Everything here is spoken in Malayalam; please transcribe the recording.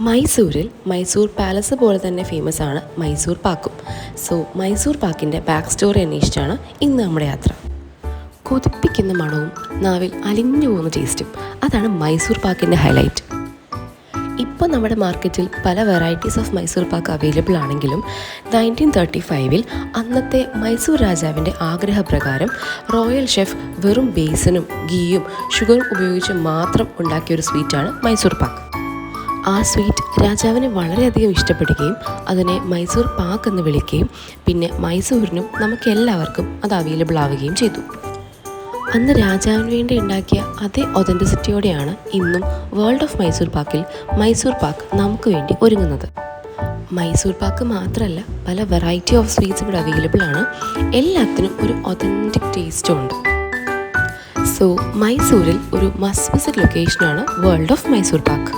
മൈസൂരിൽ മൈസൂർ പാലസ് പോലെ തന്നെ ഫേമസ് ആണ് മൈസൂർ പാക്കും. സോ മൈസൂർ പാക്കിൻ്റെ ബാക്ക് സ്റ്റോറി അന്വേഷിച്ചാണ് ഇന്ന് നമ്മുടെ യാത്ര. കൊതിപ്പിക്കുന്ന മണവും നാവിൽ അലിഞ്ഞു പോകുന്ന ടേസ്റ്റും, അതാണ് മൈസൂർ പാക്കിൻ്റെ ഹൈലൈറ്റ്. ഇപ്പോൾ നമ്മുടെ മാർക്കറ്റിൽ പല varieties of Mysore pak available ആണെങ്കിലും 1935 അന്നത്തെ മൈസൂർ രാജാവിൻ്റെ ആഗ്രഹപ്രകാരം റോയൽ ഷെഫ് വെറും ബേസനും ഗീയും ഷുഗറും ഉപയോഗിച്ച് മാത്രം ഉണ്ടാക്കിയൊരു സ്വീറ്റാണ് മൈസൂർ പാക്ക്. ആ സ്വീറ്റ് രാജാവിന് വളരെയധികം ഇഷ്ടപ്പെടുകയും അതിനെ മൈസൂർ പാക്ക് എന്ന് വിളിക്കുകയും പിന്നെ മൈസൂരിനും നമുക്കെല്ലാവർക്കും അത് അവൈലബിൾ ആവുകയും ചെയ്തു. അന്ന് രാജാവിന് വേണ്ടി ഉണ്ടാക്കിയ അതേ ഒതൻറ്റിസിറ്റിയോടെയാണ് ഇന്നും വേൾഡ് ഓഫ് മൈസൂർ പാക്കിൽ മൈസൂർ പാക്ക് നമുക്ക് വേണ്ടി ഒരുങ്ങുന്നത്. മൈസൂർ പാക്ക് മാത്രമല്ല, പല വെറൈറ്റി ഓഫ് സ്വീറ്റ്സ് ഇവിടെ അവൈലബിൾ ആണ്. എല്ലാത്തിനും ഒരു ഒതൻറ്റിക് ടേസ്റ്റും ഉണ്ട്. സോ മൈസൂരിൽ ഒരു മസ്റ്റ് വിസിറ്റ് ലൊക്കേഷനാണ് വേൾഡ് ഓഫ് മൈസൂർ പാക്ക്.